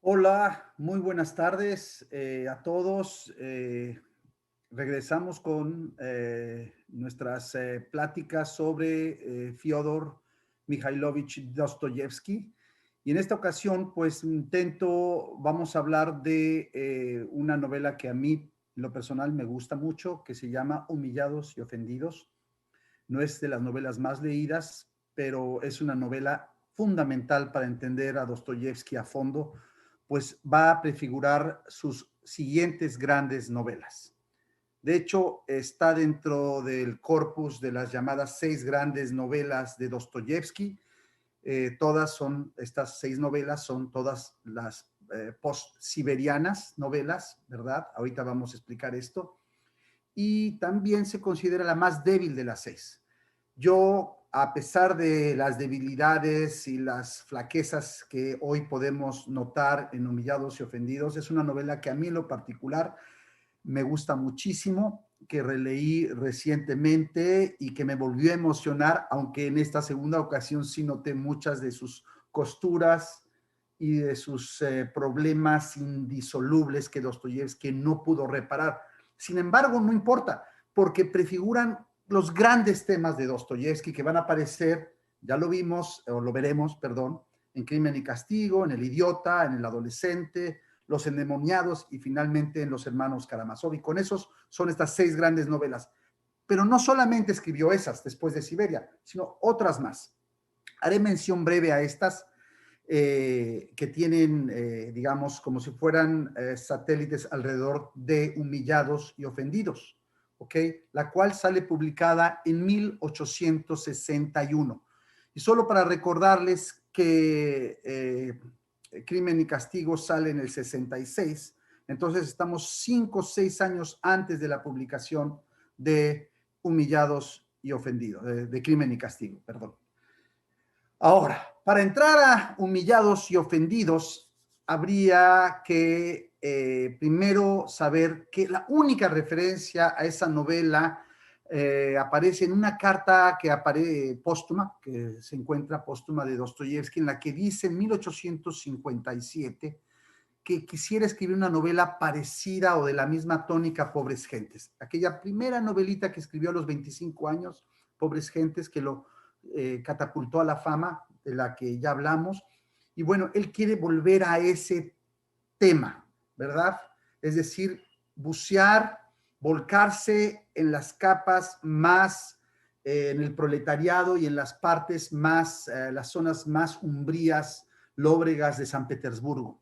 Hola, muy buenas tardes a todos. Regresamos con nuestras pláticas sobre Fyodor Mikhailovich Dostoyevsky. Y en esta ocasión, pues vamos a hablar de una novela que a mí, en lo personal, me gusta mucho, que se llama Humillados y Ofendidos. No es de las novelas más leídas, pero es una novela fundamental para entender a Dostoyevsky a fondo, pues va a prefigurar sus siguientes grandes novelas. De hecho, está dentro del corpus de las llamadas 6 grandes novelas de Dostoyevsky. Estas 6 novelas son todas las post-siberianas novelas, ¿verdad? Ahorita vamos a explicar esto. Y también se considera la más débil de las 6. Yo, a pesar de las debilidades y las flaquezas que hoy podemos notar en Humillados y Ofendidos, es una novela que a mí en lo particular me gusta muchísimo, que releí recientemente y que me volvió a emocionar, aunque en esta segunda ocasión sí noté muchas de sus costuras y de sus problemas indisolubles que Dostoyevsky no pudo reparar. Sin embargo, no importa, porque prefiguran los grandes temas de Dostoyevsky que van a aparecer, ya lo vimos, o lo veremos, perdón, en Crimen y Castigo, en El Idiota, en El Adolescente, Los Endemoniados y finalmente en Los Hermanos Karamazov. Y con esos son estas 6 grandes novelas. Pero no solamente escribió esas después de Siberia, sino otras más. Haré mención breve a estas que tienen, digamos, como si fueran satélites alrededor de Humillados y Ofendidos, ¿ok? La cual sale publicada en 1861. Y solo para recordarles que Crimen y Castigo sale en el 66, entonces estamos 5 o 6 años antes de la publicación de Humillados y Ofendidos, de Crimen y Castigo, perdón. Ahora, para entrar a Humillados y Ofendidos, habría que primero saber que la única referencia a esa novela aparece en una carta que aparece póstuma, que se encuentra póstuma de Dostoyevsky, en la que dice en 1857 que quisiera escribir una novela parecida o de la misma tónica Pobres Gentes. Aquella primera novelita que escribió a los 25 años, Pobres Gentes, que lo catapultó a la fama, de la que ya hablamos. Y bueno, él quiere volver a ese tema, ¿verdad? Es decir, bucear, volcarse en las capas más, en el proletariado y en las partes más, las zonas más umbrías, lóbregas de San Petersburgo.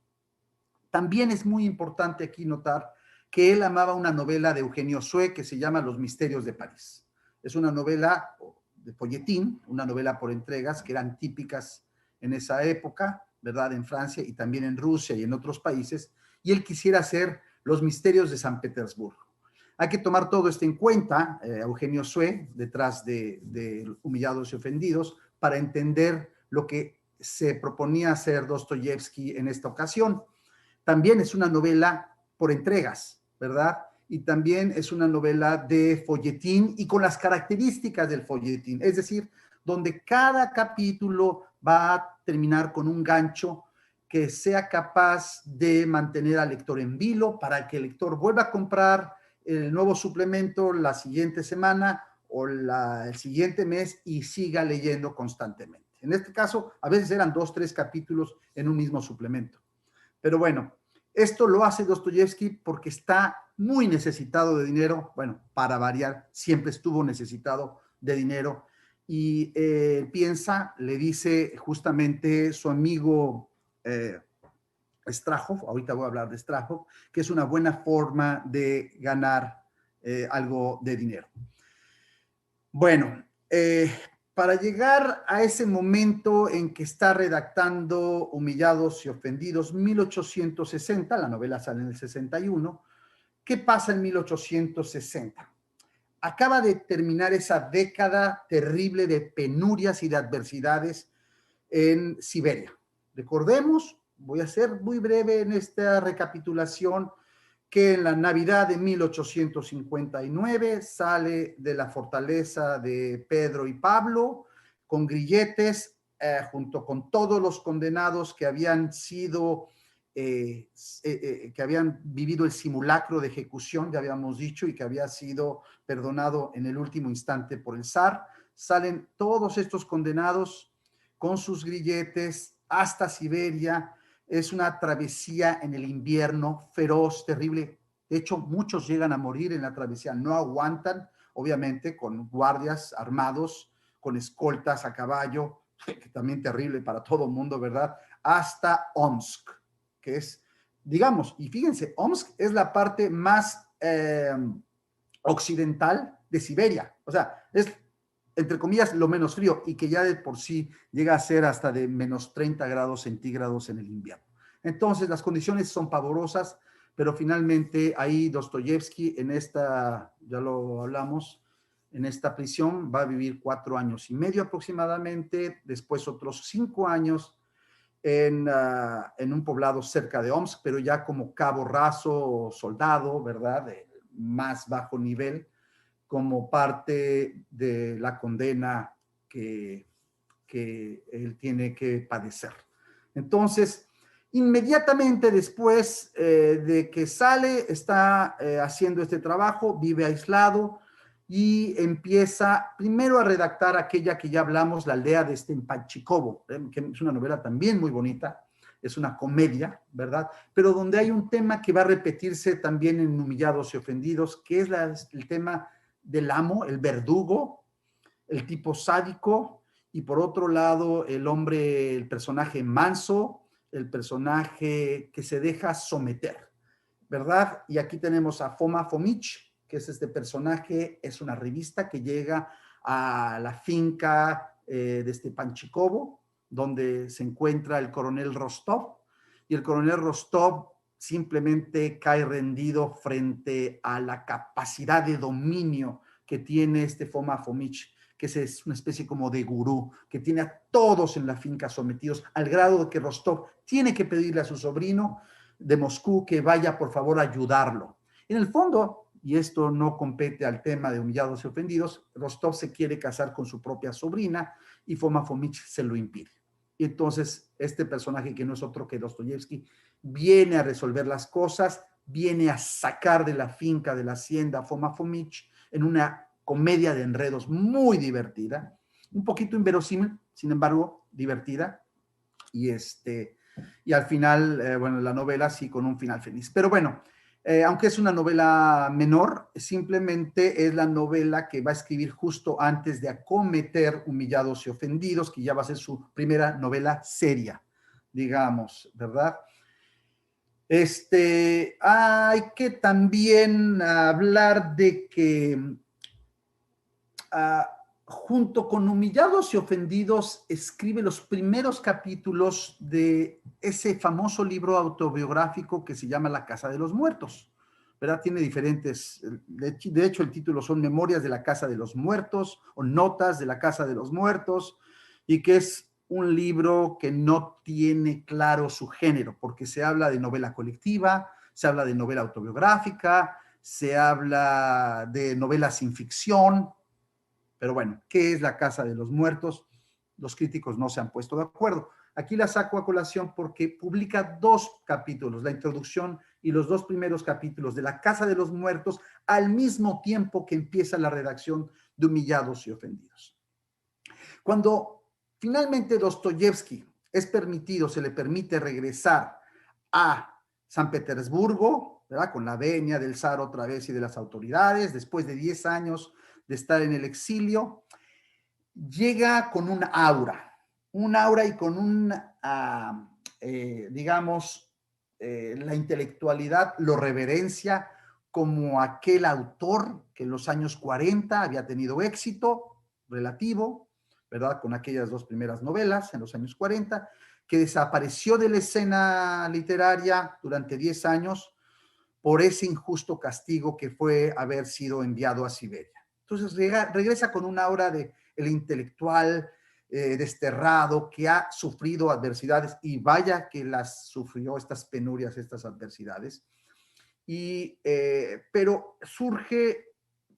También es muy importante aquí notar que él amaba una novela de Eugenio Sue que se llama Los Misterios de París. Es una novela de folletín, una novela por entregas que eran típicas en esa época, ¿verdad? En Francia y también en Rusia y en otros países, y él quisiera hacer Los Misterios de San Petersburgo. Hay que tomar todo esto en cuenta, Eugenio Sue, detrás de Humillados y Ofendidos, para entender lo que se proponía hacer Dostoyevsky en esta ocasión. También es una novela por entregas, ¿verdad? Y también es una novela de folletín y con las características del folletín, es decir, donde cada capítulo va a terminar con un gancho que sea capaz de mantener al lector en vilo para que el lector vuelva a comprar el nuevo suplemento la siguiente semana o el siguiente mes y siga leyendo constantemente. En este caso, a veces eran 2, 3 capítulos en un mismo suplemento. Pero bueno, esto lo hace Dostoyevsky porque está muy necesitado de dinero. Bueno, para variar, siempre estuvo necesitado de dinero. Y piensa, le dice justamente su amigo Strahov, ahorita voy a hablar de Strahov, que es una buena forma de ganar algo de dinero. Bueno, para llegar a ese momento en que está redactando Humillados y Ofendidos, 1860, la novela sale en el 61, ¿qué pasa en 1860? Acaba de terminar esa década terrible de penurias y de adversidades en Siberia. Recordemos, voy a ser muy breve en esta recapitulación, que en la Navidad de 1859 sale de la fortaleza de Pedro y Pablo con grilletes, junto con todos los condenados que habían sido que habían vivido el simulacro de ejecución, ya habíamos dicho, y que había sido perdonado en el último instante por el zar. Salen todos estos condenados con sus grilletes hasta Siberia. Es una travesía en el invierno feroz, terrible. De hecho, muchos llegan a morir en la travesía, no aguantan, obviamente, con guardias armados, con escoltas a caballo, que también terrible para todo el mundo, ¿verdad? Hasta Omsk, que es, digamos, y fíjense, Omsk es la parte más occidental de Siberia, o sea, es, entre comillas, lo menos frío, y que ya de por sí llega a ser hasta de menos 30 grados centígrados en el invierno. Entonces, las condiciones son pavorosas, pero finalmente ahí Dostoyevsky en esta, ya lo hablamos, en esta prisión va a vivir 4 años y medio aproximadamente, después otros 5 años en un poblado cerca de Omsk, pero ya como cabo raso, soldado, ¿verdad? De más bajo nivel, como parte de la condena que, que él tiene que padecer. Entonces, inmediatamente después de que sale, está haciendo este trabajo, vive aislado y empieza primero a redactar aquella que ya hablamos, La aldea de Stepanchikovo, que es una novela también muy bonita, es una comedia, ¿verdad? Pero donde hay un tema que va a repetirse también en Humillados y Ofendidos, que es el tema del amo, el verdugo, el tipo sádico, y por otro lado el hombre, el personaje manso, el personaje que se deja someter, ¿verdad? Y aquí tenemos a Foma Fomitch, que es este personaje, es una revista que llega a la finca de Stepanchikovo, donde se encuentra el coronel Rostov, y el coronel Rostov simplemente cae rendido frente a la capacidad de dominio que tiene este Foma Fomitch, que es una especie como de gurú, que tiene a todos en la finca sometidos, al grado de que Rostov tiene que pedirle a su sobrino de Moscú que vaya por favor a ayudarlo. En el fondo, y esto no compete al tema de Humillados y Ofendidos, Rostov se quiere casar con su propia sobrina y Foma Fomitch se lo impide. Y entonces este personaje, que no es otro que Dostoyevsky, viene a resolver las cosas, viene a sacar de la finca, de la hacienda, Foma Fomitch, en una comedia de enredos muy divertida, un poquito inverosímil, sin embargo, divertida, y y al final, bueno, la novela sí con un final feliz. Pero bueno, aunque es una novela menor, simplemente es la novela que va a escribir justo antes de acometer Humillados y Ofendidos, que ya va a ser su primera novela seria, digamos, ¿verdad? Hay que también hablar de que uh, junto con Humillados y Ofendidos, escribe los primeros capítulos de ese famoso libro autobiográfico que se llama La Casa de los Muertos, ¿verdad? Tiene diferentes, de hecho el título son Memorias de la Casa de los Muertos o Notas de la Casa de los Muertos, y que es un libro que no tiene claro su género, porque se habla de novela colectiva, se habla de novela autobiográfica, se habla de novela sin ficción. Pero bueno, ¿qué es la Casa de los Muertos? Los críticos no se han puesto de acuerdo. Aquí la saco a colación porque publica 2 capítulos, la introducción y los 2 primeros capítulos de La Casa de los Muertos, al mismo tiempo que empieza la redacción de Humillados y Ofendidos. Cuando finalmente Dostoyevsky es permitido, se le permite regresar a San Petersburgo, ¿verdad? Con la venia del zar otra vez y de las autoridades, después de 10 años de estar en el exilio, llega con un aura y con digamos, la intelectualidad lo reverencia como aquel autor que en los años 40 había tenido éxito relativo, ¿verdad? Con aquellas 2 primeras novelas en los años 40, que desapareció de la escena literaria durante 10 años por ese injusto castigo que fue haber sido enviado a Siberia. Entonces regresa con una aura de el intelectual desterrado que ha sufrido adversidades, y vaya que las sufrió, estas penurias, estas adversidades, pero surge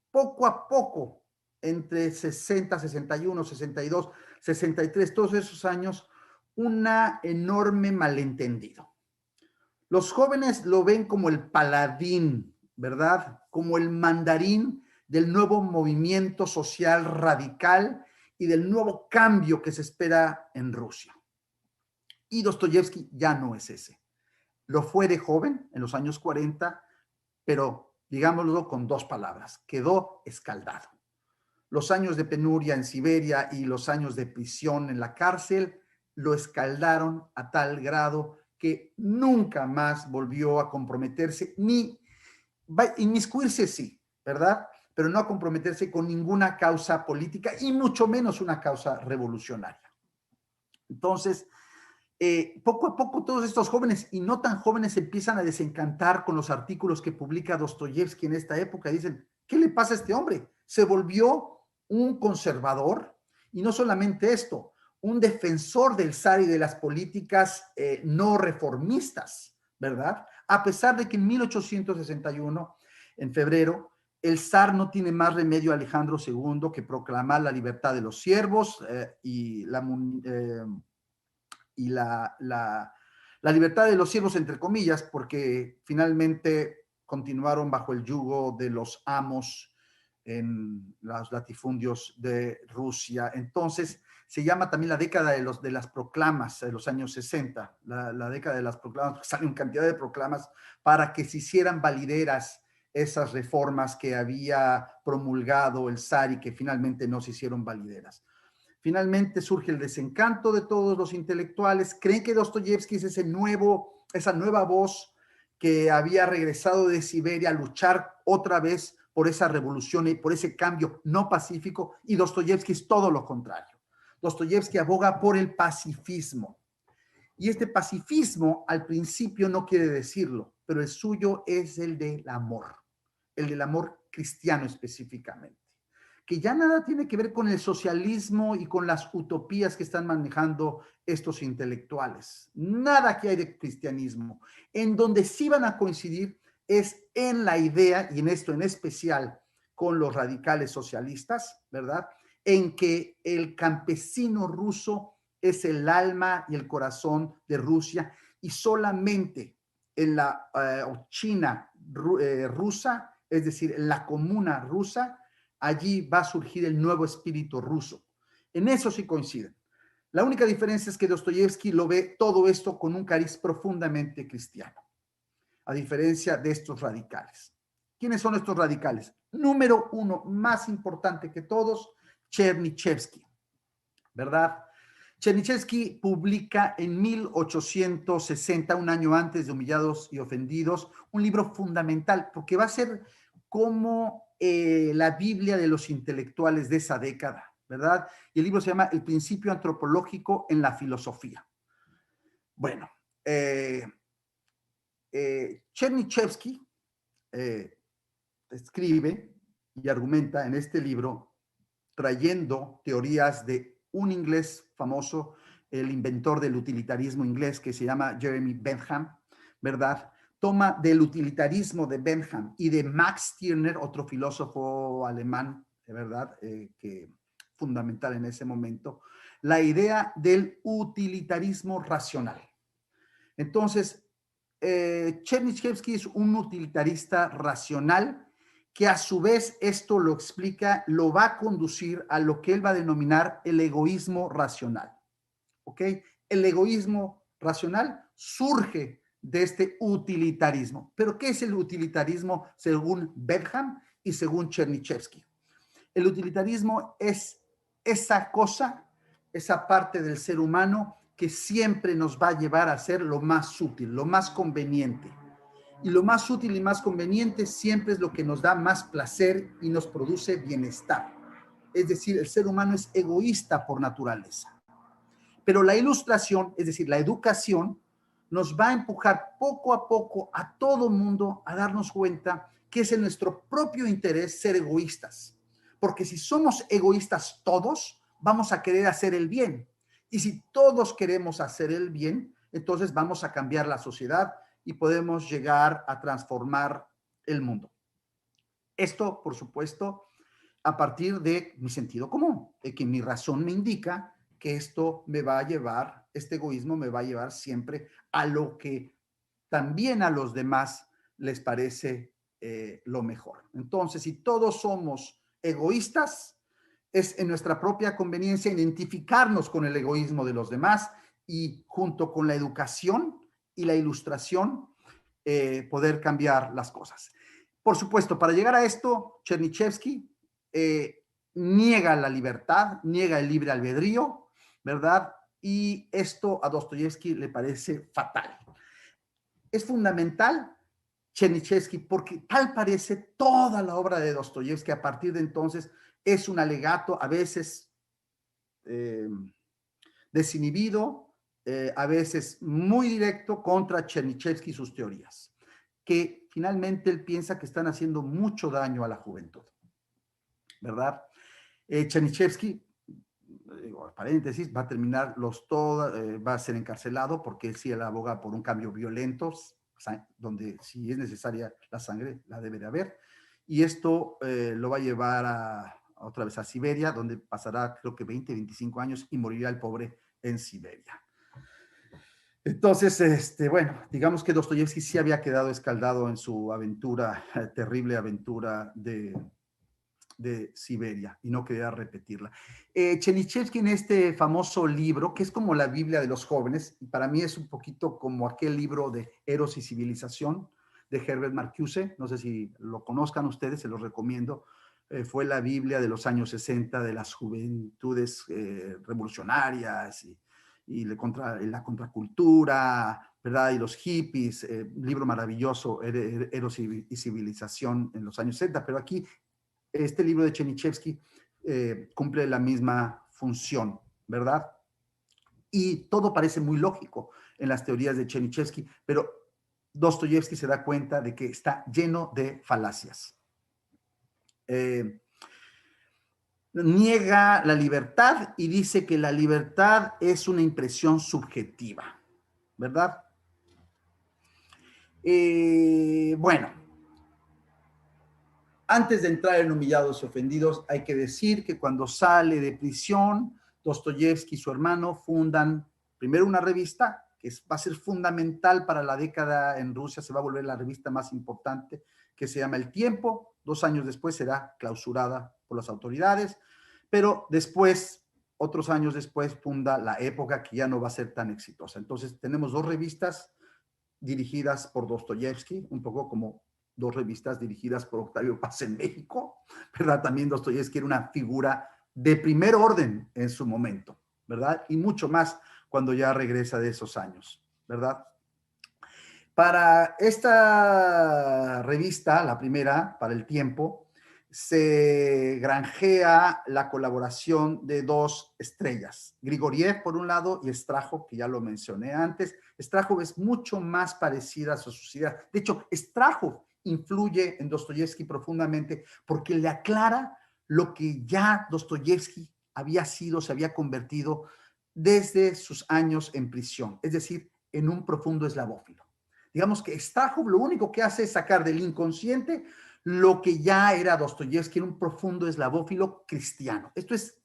poco a poco, entre 60, 61, 62, 63, todos esos años, un enorme malentendido. Los jóvenes lo ven como el paladín, ¿verdad? Como el mandarín del nuevo movimiento social radical y del nuevo cambio que se espera en Rusia. Y Dostoyevsky ya no es ese. Lo fue de joven, en los años 40, pero digámoslo con dos palabras, quedó escaldado. Los años de penuria en Siberia y los años de prisión en la cárcel lo escaldaron a tal grado que nunca más volvió a comprometerse, ni inmiscuirse sí, ¿verdad? Pero no a comprometerse con ninguna causa política y mucho menos una causa revolucionaria. Entonces, poco a poco todos estos jóvenes y no tan jóvenes empiezan a desencantar con los artículos que publica Dostoyevsky en esta época. Dicen, ¿qué le pasa a este hombre? Se volvió un conservador y no solamente esto, un defensor del zar y de las políticas no reformistas, ¿verdad? A pesar de que en 1861, en febrero, el zar no tiene más remedio, Alejandro II, que proclamar la libertad de los siervos y la libertad de los siervos, entre comillas, porque finalmente continuaron bajo el yugo de los amos en los latifundios de Rusia. Entonces, se llama también la década de las proclamas de los años 60, la década de las proclamas, porque salen cantidad de proclamas para que se hicieran valideras esas reformas que había promulgado el zar y que finalmente no se hicieron valideras. Finalmente surge el desencanto de todos los intelectuales. Creen que Dostoyevsky es esa nueva voz que había regresado de Siberia a luchar otra vez por esa revolución y por ese cambio no pacífico, y Dostoyevsky es todo lo contrario. Dostoyevsky aboga por el pacifismo. Y este pacifismo al principio no quiere decirlo, pero el suyo es el del amor cristiano específicamente, que ya nada tiene que ver con el socialismo y con las utopías que están manejando estos intelectuales. Nada que hay de cristianismo. En donde sí van a coincidir es en la idea, y en esto en especial con los radicales socialistas, ¿verdad? En que el campesino ruso es el alma y el corazón de Rusia, y solamente en la China rusa, es decir, en la comuna rusa, allí va a surgir el nuevo espíritu ruso. En eso sí coinciden. La única diferencia es que Dostoyevsky lo ve todo esto con un cariz profundamente cristiano, a diferencia de estos radicales. ¿Quiénes son estos radicales? Número uno, más importante que todos, Chernyshevsky, ¿verdad? Chernyshevsky publica en 1860, un año antes de Humillados y Ofendidos, un libro fundamental, porque va a ser como la Biblia de los intelectuales de esa década, ¿verdad? Y el libro se llama El principio antropológico en la filosofía. Bueno, Chernyshevsky escribe y argumenta en este libro trayendo teorías de un inglés famoso, el inventor del utilitarismo inglés, que se llama Jeremy Bentham, ¿verdad? Toma del utilitarismo de Bentham y de Max Stirner, otro filósofo alemán, ¿verdad? Que fundamental en ese momento, la idea del utilitarismo racional. Entonces, Chernyshevsky es un utilitarista racional que a su vez esto lo explica, lo va a conducir a lo que él va a denominar el egoísmo racional. ¿Ok? El egoísmo racional surge de este utilitarismo. ¿Pero qué es el utilitarismo según Bentham y según Chernyshevsky? El utilitarismo es esa cosa, esa parte del ser humano que siempre nos va a llevar a ser lo más útil, lo más conveniente. Y lo más útil y más conveniente siempre es lo que nos da más placer y nos produce bienestar. Es decir, el ser humano es egoísta por naturaleza. Pero la ilustración, es decir, la educación, nos va a empujar poco a poco a todo mundo a darnos cuenta que es en nuestro propio interés ser egoístas. Porque si somos egoístas todos, vamos a querer hacer el bien. Y si todos queremos hacer el bien, entonces vamos a cambiar la sociedad y podemos llegar a transformar el mundo. Esto, por supuesto, a partir de mi sentido común, de que mi razón me indica que esto me va a llevar, este egoísmo me va a llevar siempre a lo que también a los demás les parece lo mejor. Entonces, si todos somos egoístas, es en nuestra propia conveniencia identificarnos con el egoísmo de los demás y junto con la educación y la ilustración poder cambiar las cosas. Por supuesto, para llegar a esto, Chernyshevsky niega la libertad, niega el libre albedrío, ¿verdad? Y esto a Dostoyevsky le parece fatal. Es fundamental Chernyshevsky porque tal parece toda la obra de Dostoyevsky a partir de entonces es un alegato a veces desinhibido, a veces muy directo contra Chernyshevsky y sus teorías, que finalmente él piensa que están haciendo mucho daño a la juventud, ¿verdad? Chernyshevsky, paréntesis, va a terminar va a ser encarcelado porque si él aboga por un cambio violento, donde si es necesaria la sangre, la debe de haber, y esto lo va a llevar otra vez a Siberia, donde pasará creo que 20, 25 años y morirá el pobre en Siberia. Entonces, bueno, digamos que Dostoyevsky sí había quedado escaldado en su aventura, terrible aventura de Siberia, y no quería repetirla. Chernyshevsky en este famoso libro, que es como la Biblia de los jóvenes, y para mí es un poquito como aquel libro de Eros y Civilización de Herbert Marcuse, no sé si lo conozcan ustedes, se los recomiendo. Fue la Biblia de los años 60 de las juventudes revolucionarias y la contracultura, ¿verdad? Y los hippies, libro maravilloso, Eros y Civilización en los años 60, pero aquí este libro de Chernyshevsky cumple la misma función, ¿verdad? Y todo parece muy lógico en las teorías de Chernyshevsky, pero Dostoyevsky se da cuenta de que está lleno de falacias. Niega la libertad y dice que la libertad es una impresión subjetiva, ¿verdad? Bueno, antes de entrar en Humillados y Ofendidos, hay que decir que cuando sale de prisión, Dostoyevsky y su hermano fundan primero una revista que va a ser fundamental para la década en Rusia, se va a volver la revista más importante, que se llama El Tiempo. 2 años después será clausurada por las autoridades, pero después, otros años después, funda La Época, que ya no va a ser tan exitosa. Entonces tenemos 2 revistas dirigidas por Dostoyevsky, un poco como 2 revistas dirigidas por Octavio Paz en México, ¿verdad? También Dostoyevsky era una figura de primer orden en su momento, ¿verdad? Y mucho más cuando ya regresa de esos años, ¿verdad? Para esta revista, la primera, para El Tiempo, se granjea la colaboración de 2 estrellas, Grigoriev por un lado y Strahov, que ya lo mencioné antes. Strahov es mucho más parecida a su sociedad. De hecho, Strahov influye en Dostoyevsky profundamente porque le aclara lo que ya Dostoyevsky había sido, se había convertido desde sus años en prisión, es decir, en un profundo eslavófilo. Digamos que Strahov lo único que hace es sacar del inconsciente lo que ya era Dostoyevsky, en un profundo eslavófilo cristiano. Esto es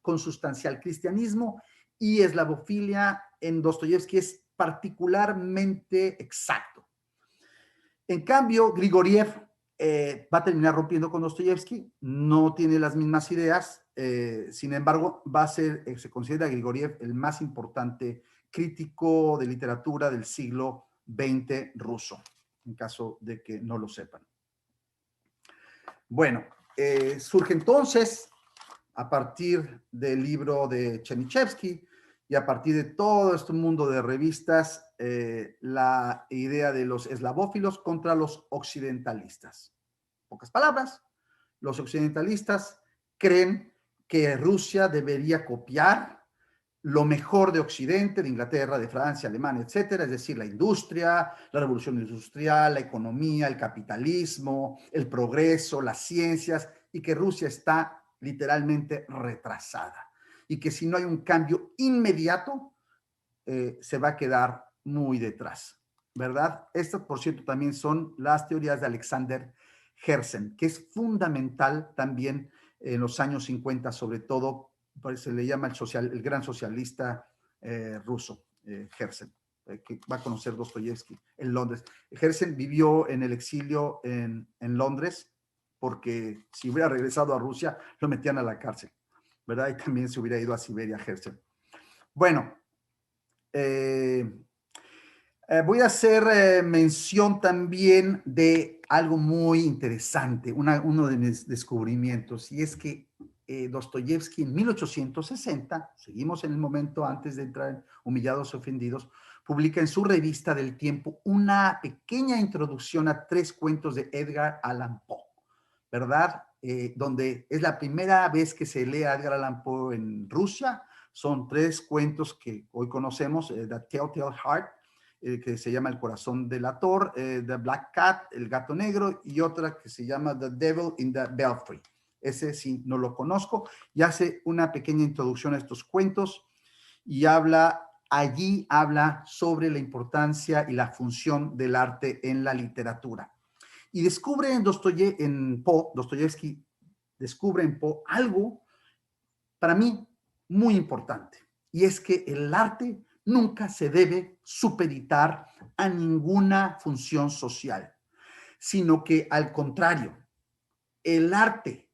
consustancial. Cristianismo y eslavofilia en Dostoyevsky es particularmente exacto. En cambio, Grigoriev va a terminar rompiendo con Dostoyevsky, no tiene las mismas ideas, sin embargo, se considera Grigoriev el más importante crítico de literatura del siglo XX ruso, en caso de que no lo sepan. Bueno, surge entonces, a partir del libro de Chernyshevsky y a partir de todo este mundo de revistas, la idea de los eslavófilos contra los occidentalistas. En pocas palabras, los occidentalistas creen que Rusia debería copiar lo mejor de Occidente, de Inglaterra, de Francia, Alemania, etcétera, es decir, la industria, la revolución industrial, la economía, el capitalismo, el progreso, las ciencias, y que Rusia está literalmente retrasada y que si no hay un cambio inmediato, se va a quedar muy detrás, ¿verdad? Estas, por cierto, también son las teorías de Alexander Herzen, que es fundamental también en los años 50, sobre todo, se le llama el gran socialista ruso, Herzen, que va a conocer Dostoyevsky en Londres. Herzen vivió en el exilio en Londres, porque si hubiera regresado a Rusia, lo metían a la cárcel, ¿verdad? Y también se hubiera ido a Siberia, Herzen. Bueno, voy a hacer mención también de algo muy interesante, uno de mis descubrimientos, y es que Dostoyevsky en 1860, seguimos en el momento antes de entrar en Humillados y Ofendidos, publica en su revista del Tiempo una pequeña introducción a 3 cuentos de Edgar Allan Poe, ¿verdad? Donde es la primera vez que se lee a Edgar Allan Poe en Rusia. Son 3 cuentos que hoy conocemos, The Telltale Heart, que se llama El corazón delator, The Black Cat, El gato negro, y otra que se llama The Devil in the Belfry. Ese sí no lo conozco, y hace una pequeña introducción a estos cuentos y allí habla sobre la importancia y la función del arte en la literatura. Y descubre Dostoyevsky descubre en Poe algo para mí muy importante, y es que el arte nunca se debe supeditar a ninguna función social, sino que al contrario, el arte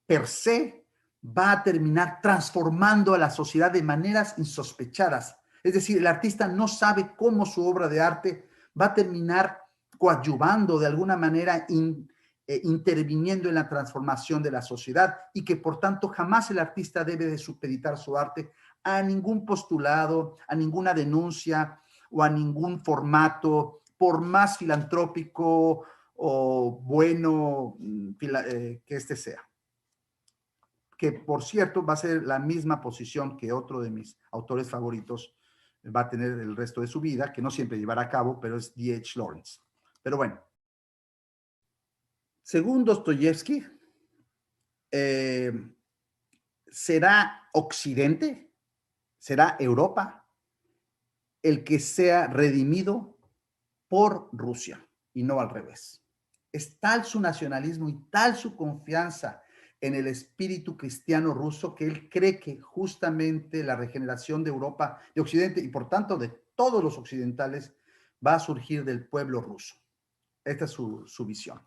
per se va a terminar transformando a la sociedad de maneras insospechadas. Es decir, el artista no sabe cómo su obra de arte va a terminar coadyuvando de alguna manera, interviniendo en la transformación de la sociedad, y que por tanto jamás el artista debe de supeditar su arte a ningún postulado, a ninguna denuncia o a ningún formato, por más filantrópico o bueno que este sea. Que por cierto va a ser la misma posición que otro de mis autores favoritos va a tener el resto de su vida, que no siempre llevará a cabo, pero es D.H. Lawrence. Pero bueno, según Dostoyevsky, será Occidente, será Europa, el que sea redimido por Rusia y no al revés. Es tal su nacionalismo y tal su confianza en el espíritu cristiano ruso, que él cree que justamente la regeneración de Europa, de Occidente y por tanto de todos los occidentales, va a surgir del pueblo ruso. Esta es su visión.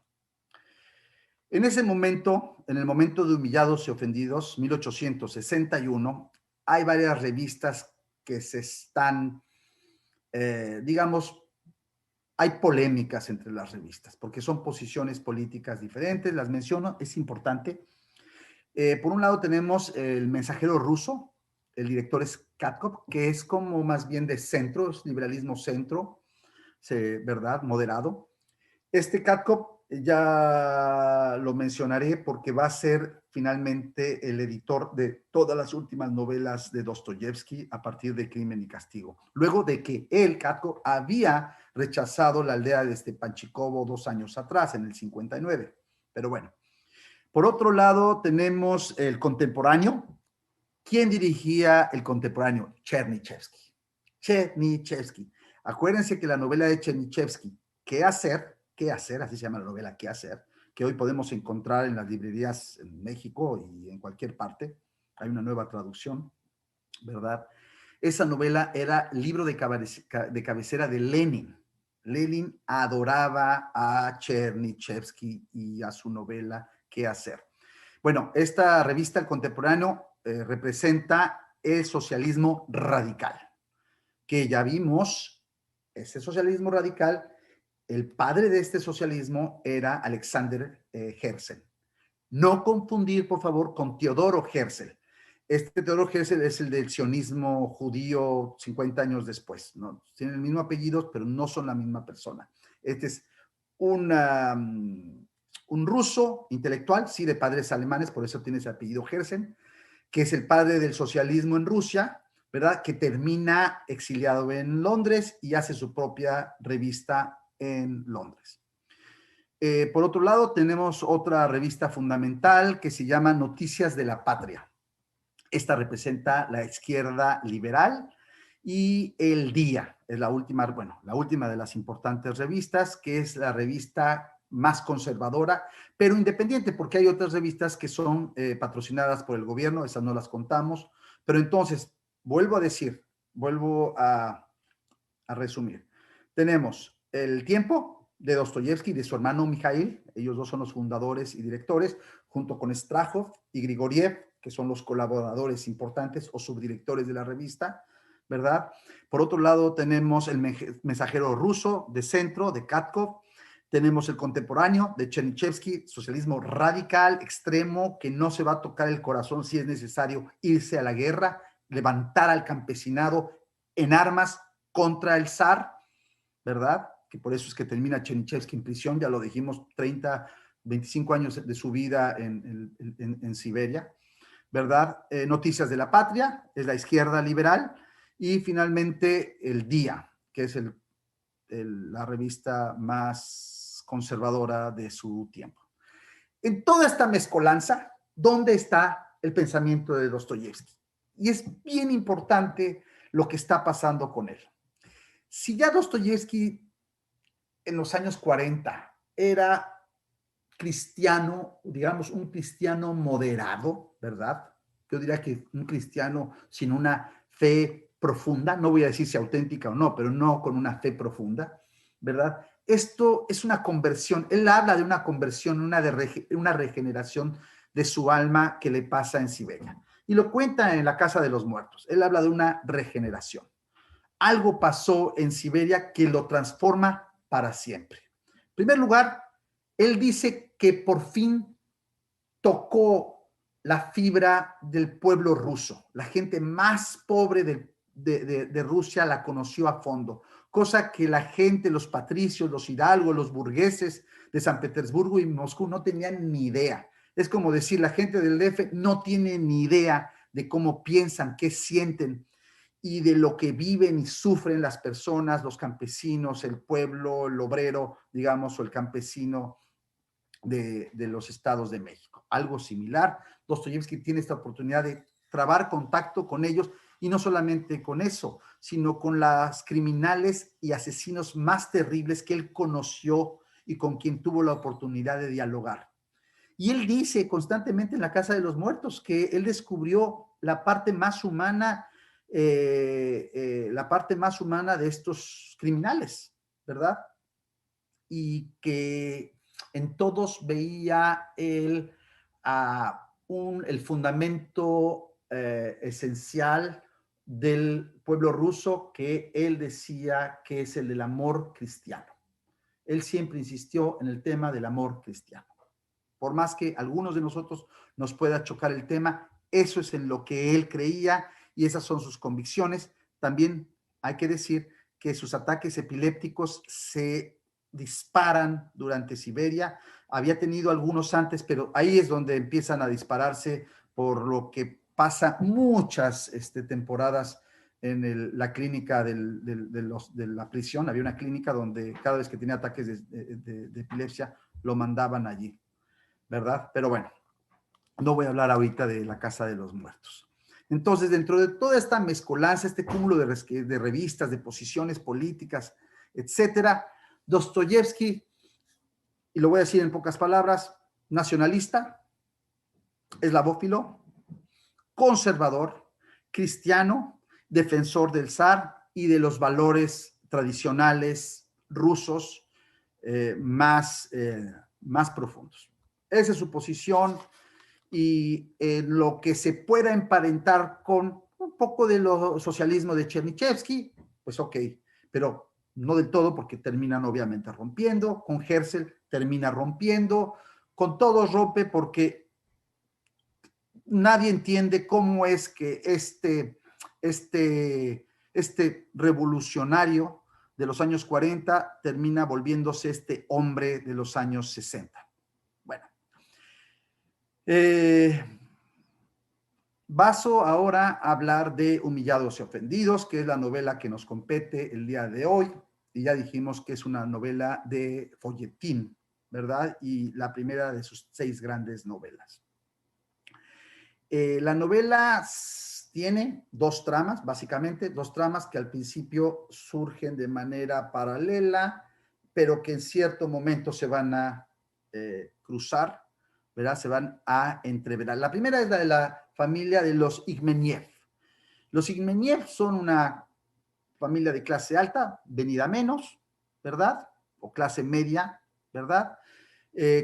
En ese momento, en el momento de Humillados y Ofendidos, 1861, hay varias revistas que se están, digamos, hay polémicas entre las revistas, porque son posiciones políticas diferentes, las menciono, es importante. Por un lado tenemos El Mensajero Ruso, el director es Katkov, que es como más bien de centro, es liberalismo centro, ¿verdad? Moderado. Este Katkov ya lo mencionaré porque va a ser finalmente el editor de todas las últimas novelas de Dostoyevsky a partir de Crimen y Castigo. Luego de que él, Katkov, había rechazado La aldea de Stepanchikovo 2 años atrás, en el 59. Pero bueno. Por otro lado, tenemos el contemporáneo. ¿Quién dirigía el contemporáneo? Chernyshevsky. Chernyshevsky. Acuérdense que la novela de Chernyshevsky, ¿Qué hacer? ¿Qué hacer? Así se llama la novela, ¿Qué hacer? Que hoy podemos encontrar en las librerías en México y en cualquier parte. Hay una nueva traducción, ¿verdad? Esa novela era libro de cabecera de Lenin. Lenin adoraba a Chernyshevsky y a su novela ¿Qué hacer? Bueno, esta revista, El Contemporáneo, representa el socialismo radical, que ya vimos, ese socialismo radical, el padre de este socialismo era Alexander Herzen. No confundir, por favor, con Teodoro Herzl. Este Teodoro Herzl es el del sionismo judío 50 años después, ¿no? Tienen el mismo apellido, pero no son la misma persona. Este es un ruso intelectual, sí, de padres alemanes, por eso tiene ese apellido Herzl, que es el padre del socialismo en Rusia, ¿verdad? Que termina exiliado en Londres y hace su propia revista en Londres. Por otro lado, tenemos otra revista fundamental que se llama Noticias de la Patria. Esta representa la izquierda liberal, y El Día es la última, bueno, la última de las importantes revistas, que es la revista más conservadora, pero independiente, porque hay otras revistas que son patrocinadas por el gobierno, esas no las contamos. Pero entonces, vuelvo a decir, vuelvo a a resumir. Tenemos El tiempo de Dostoyevsky y de su hermano Mikhail. Ellos dos son los fundadores y directores, junto con Strahov y Grigoriev, que son los colaboradores importantes o subdirectores de la revista, ¿verdad? Por otro lado, tenemos El mensajero ruso de Centro, de Katkov. Tenemos El contemporáneo de Chernyshevsky, socialismo radical, extremo, que no se va a tocar el corazón si es necesario irse a la guerra, levantar al campesinado en armas contra el zar, ¿verdad? Que por eso es que termina Chernyshevsky en prisión, ya lo dijimos, 30, 25 años de su vida en Siberia, ¿verdad? Noticias de la Patria, es la izquierda liberal, y finalmente El Día, que es la revista más conservadora de su tiempo. En toda esta mezcolanza, ¿dónde está el pensamiento de Dostoyevsky? Y es bien importante lo que está pasando con él. Si ya Dostoyevsky en los años 40 era cristiano, digamos, un cristiano moderado, ¿verdad? Yo diría que un cristiano sin una fe profunda, no voy a decir si auténtica o no, pero no con una fe profunda, ¿verdad? Esto es una conversión, él habla de una conversión, una regeneración de su alma que le pasa en Siberia. Y lo cuenta en La Casa de los Muertos. Él habla de una regeneración. Algo pasó en Siberia que lo transforma para siempre. En primer lugar, él dice que por fin tocó la fibra del pueblo ruso. La gente más pobre de Rusia la conoció a fondo, cosa que la gente, los patricios, los hidalgos, los burgueses de San Petersburgo y Moscú no tenían ni idea. Es como decir, la gente del DF no tiene ni idea de cómo piensan, qué sienten y de lo que viven y sufren las personas, los campesinos, el pueblo, el obrero, digamos, o el campesino de los estados de México. Algo similar. Dostoyevsky tiene esta oportunidad de trabar contacto con ellos y no solamente con eso, sino con las criminales y asesinos más terribles que él conoció y con quien tuvo la oportunidad de dialogar. Y él dice constantemente en La Casa de los Muertos que él descubrió la parte más humana, de estos criminales, ¿verdad? Y que en todos veía él el fundamento esencial del pueblo ruso que él decía que es el del amor cristiano. Él siempre insistió en el tema del amor cristiano. Por más que a algunos de nosotros nos pueda chocar el tema, eso es en lo que él creía y esas son sus convicciones. También hay que decir que sus ataques epilépticos se disparan durante Siberia. Había tenido algunos antes, pero ahí es donde empiezan a dispararse, por lo que pasa muchas temporadas en la clínica de la prisión. Había una clínica donde cada vez que tenía ataques de epilepsia lo mandaban allí, ¿verdad? Pero bueno, no voy a hablar ahorita de La Casa de los Muertos. Entonces, dentro de toda esta mezcolanza, este cúmulo de revistas, de posiciones políticas, etcétera, Dostoyevsky, y lo voy a decir en pocas palabras, nacionalista, eslavófilo, conservador, cristiano, defensor del zar y de los valores tradicionales rusos más profundos. Esa es su posición y lo que se pueda emparentar con un poco de lo socialismo de Chernyshevsky, pues ok, pero no del todo porque terminan obviamente rompiendo, con Herzl termina rompiendo, con todos rompe porque nadie entiende cómo es que este revolucionario de los años 40 termina volviéndose este hombre de los años 60. Bueno, paso ahora a hablar de Humillados y Ofendidos, que es la novela que nos compete el día de hoy. Y ya dijimos que es una novela de folletín, ¿verdad? Y la primera de sus 6 grandes novelas. La novela tiene 2 tramas, básicamente, 2 tramas que al principio surgen de manera paralela, pero que en cierto momento se van a cruzar, ¿verdad? Se van a entreverar. La primera es la de la familia de los Igmeniev. Los Igmeniev son una familia de clase alta, venida menos, ¿verdad? O clase media, ¿verdad?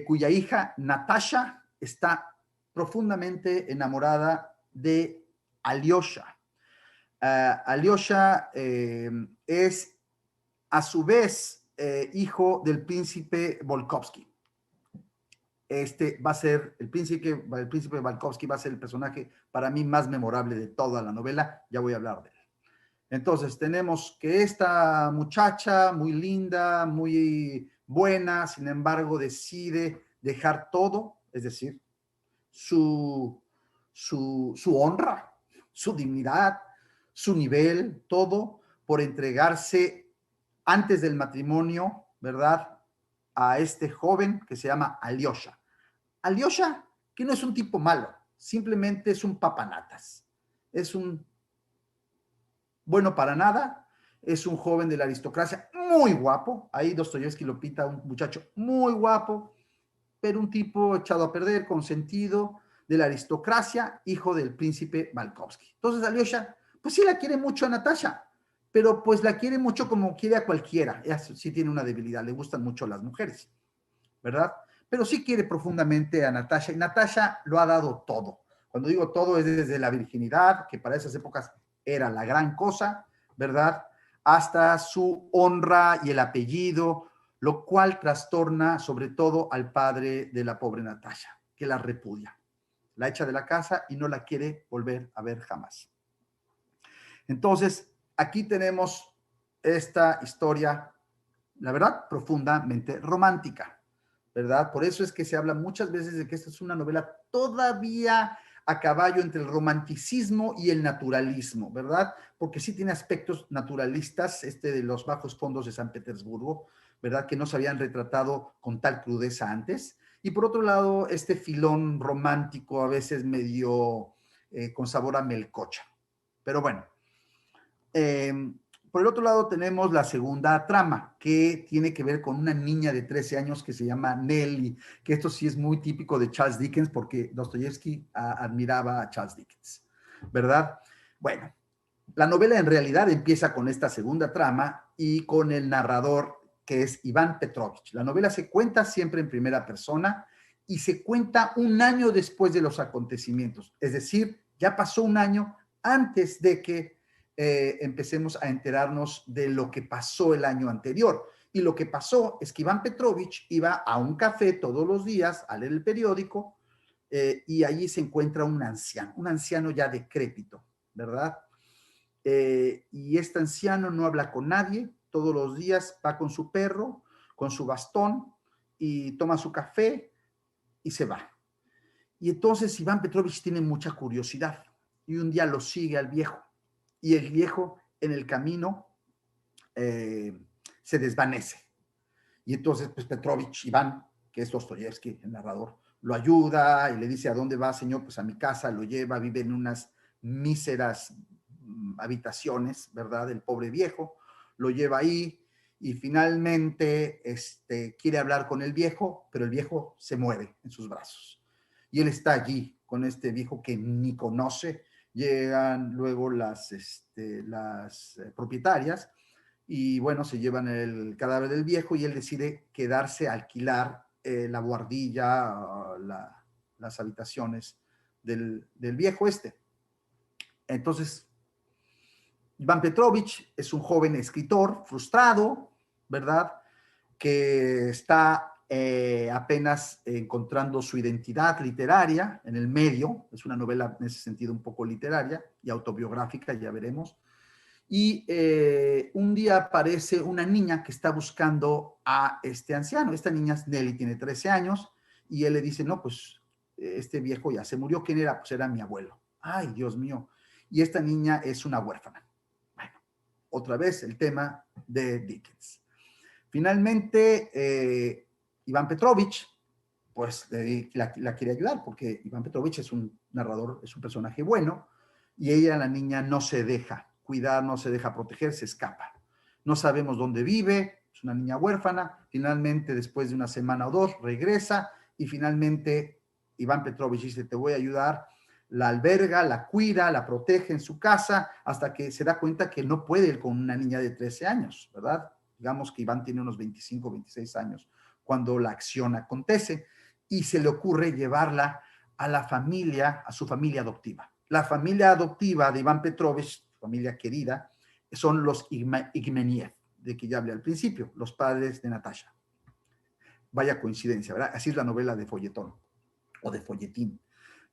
Cuya hija Natasha está profundamente enamorada de Alyosha. Alyosha es a su vez hijo del príncipe Volkovsky. Este va a ser el príncipe Volkovsky, va a ser el personaje para mí más memorable de toda la novela, ya voy a hablar de él. Entonces tenemos que esta muchacha muy linda, muy buena, sin embargo decide dejar todo, es decir, su honra, su dignidad, su nivel, todo por entregarse antes del matrimonio, ¿verdad? A este joven que se llama Alyosha. Alyosha, que no es un tipo malo, simplemente es un papanatas. Es un bueno para nada, es un joven de la aristocracia muy guapo. Ahí Dostoyevsky lo pinta un muchacho muy guapo, pero un tipo echado a perder, consentido de la aristocracia, hijo del príncipe Volkovsky. Entonces Alyosha, pues sí la quiere mucho a Natasha, pero pues la quiere mucho como quiere a cualquiera. Ella sí tiene una debilidad, le gustan mucho las mujeres, ¿verdad? Pero sí quiere profundamente a Natasha, y Natasha lo ha dado todo. Cuando digo todo es desde la virginidad, que para esas épocas era la gran cosa, ¿verdad? Hasta su honra y el apellido, lo cual trastorna sobre todo al padre de la pobre Natasha, que la repudia, la echa de la casa y no la quiere volver a ver jamás. Entonces, aquí tenemos esta historia, la verdad, profundamente romántica, ¿verdad? Por eso es que se habla muchas veces de que esta es una novela todavía a caballo entre el romanticismo y el naturalismo, ¿verdad? Porque sí tiene aspectos naturalistas, de los bajos fondos de San Petersburgo, ¿verdad? Que no se habían retratado con tal crudeza antes. Y por otro lado, este filón romántico a veces medio con sabor a melcocha. Pero bueno, por el otro lado tenemos la segunda trama, que tiene que ver con una niña de 13 años que se llama Nelly, que esto sí es muy típico de Charles Dickens, porque Dostoyevsky admiraba a Charles Dickens, ¿verdad? Bueno, la novela en realidad empieza con esta segunda trama y con el narrador que es Iván Petrovich. La novela se cuenta siempre en primera persona y se cuenta un año después de los acontecimientos, es decir, ya pasó un año antes de que empecemos a enterarnos de lo que pasó el año anterior. Y lo que pasó es que Iván Petrovich iba a un café todos los días a leer el periódico y allí se encuentra un anciano ya decrépito, ¿verdad? Y este anciano no habla con nadie, todos los días va con su perro, con su bastón y toma su café y se va. Y entonces Iván Petrovich tiene mucha curiosidad y un día lo sigue al viejo y el viejo en el camino se desvanece. Y entonces, pues Petrovich, Iván, que es Dostoyevsky, el narrador, lo ayuda y le dice, ¿a dónde va, señor? Pues a mi casa, lo lleva, vive en unas míseras habitaciones, ¿verdad? El pobre viejo, lo lleva ahí y finalmente quiere hablar con el viejo, pero el viejo se muere en sus brazos. Y él está allí con este viejo que ni conoce. Llegan luego las propietarias y bueno, se llevan el cadáver del viejo y él decide quedarse a alquilar la buhardilla, las habitaciones del viejo este. Entonces, Iván Petrovich es un joven escritor frustrado, ¿verdad? Que está apenas encontrando su identidad literaria en el medio. Es una novela en ese sentido un poco literaria y autobiográfica, ya veremos. Y un día aparece una niña que está buscando a este anciano. Esta niña, Nelly, tiene 13 años y él le dice, no, pues este viejo ya se murió. ¿Quién era? Pues era mi abuelo. Ay, Dios mío. Y esta niña es una huérfana. Bueno, otra vez el tema de Dickens. Finalmente, Iván Petrovich, pues la quiere ayudar porque Iván Petrovich es un narrador, es un personaje bueno y ella, la niña, no se deja cuidar, no se deja proteger, se escapa. No sabemos dónde vive, es una niña huérfana, finalmente después de una semana o dos regresa y finalmente Iván Petrovich dice, te voy a ayudar la alberga, la cuida, la protege en su casa, hasta que se da cuenta que no puede ir con una niña de 13 años, ¿verdad? Digamos que Iván tiene unos 25, 26 años cuando la acción acontece, y se le ocurre llevarla a la familia, a su familia adoptiva. La familia adoptiva de Iván Petrovich, familia querida, son los Igmeniev, de que ya hablé al principio, los padres de Natasha. Vaya coincidencia, ¿verdad? Así es la novela de folletón o de folletín,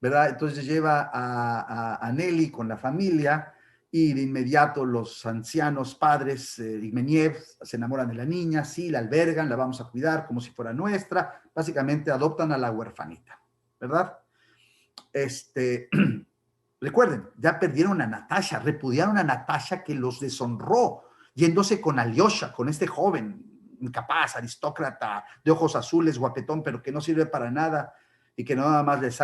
¿verdad? Entonces lleva a Nelly con la familia y de inmediato los ancianos padres Igmeniev se enamoran de la niña, sí, la albergan, la vamos a cuidar como si fuera nuestra, básicamente adoptan a la huerfanita, ¿verdad? Recuerden, ya perdieron a Natasha, repudiaron a Natasha que los deshonró, yéndose con Alyosha, con este joven incapaz, aristócrata, de ojos azules, guapetón, pero que no sirve para nada y que nada más les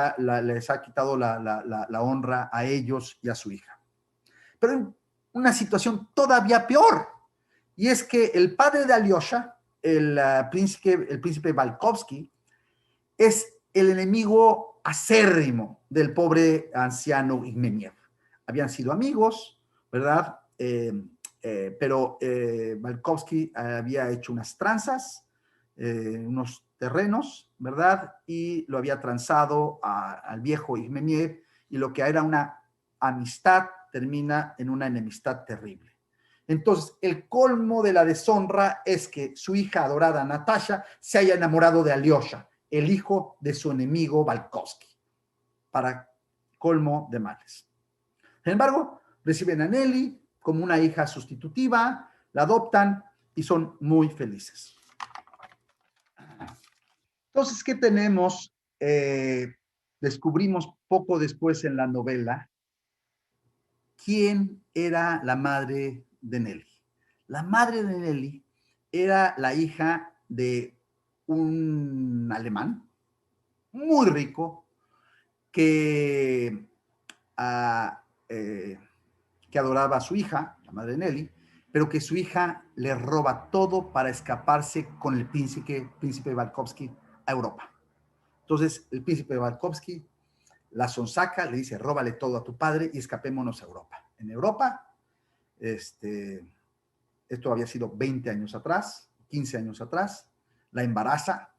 ha quitado la honra a ellos y a su hija. Pero hay una situación todavía peor, y es que el padre de Alyosha, el príncipe Valkovsky, es el enemigo acérrimo del pobre anciano Igmeniev. Habían sido amigos, ¿verdad? Pero Valkovsky había hecho unas tranzas, unos terrenos, ¿verdad? Y lo había transado al viejo Igmeniev, y lo que era una amistad termina en una enemistad terrible. Entonces, el colmo de la deshonra es que su hija adorada Natasha se haya enamorado de Alyosha, el hijo de su enemigo Valkovsky, para colmo de males. Sin embargo, reciben a Nelly como una hija sustitutiva, la adoptan y son muy felices. Entonces, ¿qué tenemos? Descubrimos poco después en la novela quién era la madre de Nelly. La madre de Nelly era la hija de un alemán muy rico que, que adoraba a su hija, la madre de Nelly, pero que su hija le roba todo para escaparse con el príncipe Valkovsky a Europa. Entonces, el príncipe Valkovsky la sonsaca, le dice, róbale todo a tu padre y escapémonos a Europa. En Europa, esto había sido 20 años atrás, 15 años atrás, la embaraza,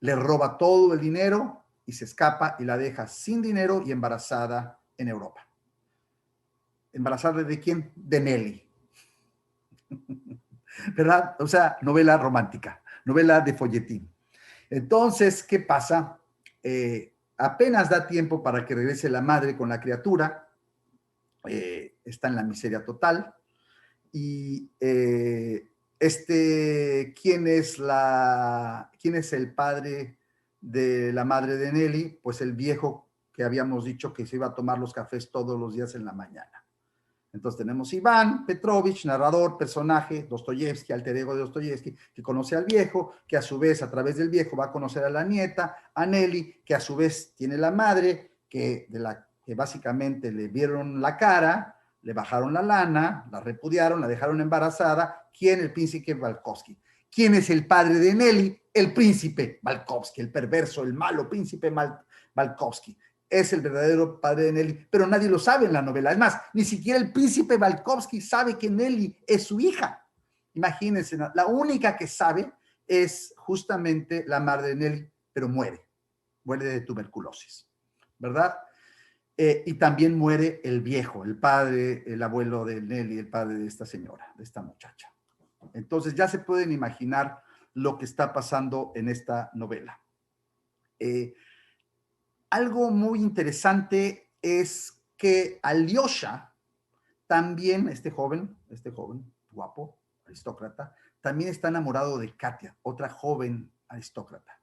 le roba todo el dinero y se escapa y la deja sin dinero y embarazada en Europa. ¿Embarazada de quién? De Nelly. ¿Verdad? O sea, novela romántica, novela de folletín. Entonces, ¿qué pasa? Apenas da tiempo para que regrese la madre con la criatura, está en la miseria total, y ¿quién es el padre de la madre de Nelly? Pues el viejo que habíamos dicho que se iba a tomar los cafés todos los días en la mañana. Entonces tenemos Iván Petrovich, narrador, personaje, Dostoyevsky, alter ego de Dostoyevsky, que conoce al viejo, que a su vez a través del viejo va a conocer a la nieta, a Nelly, que a su vez tiene la madre, que básicamente le vieron la cara, le bajaron la lana, la repudiaron, la dejaron embarazada. ¿Quién? El príncipe Valkovsky. ¿Quién es el padre de Nelly? El príncipe Valkovsky, el perverso, el malo príncipe Valkovsky. Es el verdadero padre de Nelly, pero nadie lo sabe en la novela. Es más, ni siquiera el príncipe Valkovsky sabe que Nelly es su hija. Imagínense, la única que sabe es justamente la madre de Nelly, pero muere de tuberculosis, ¿verdad? Y también muere el viejo, el padre, el abuelo de Nelly, el padre de esta señora, de esta muchacha. Entonces ya se pueden imaginar lo que está pasando en esta novela. Algo muy interesante es que Alyosha también, este joven guapo, aristócrata, también está enamorado de Katia, otra joven aristócrata.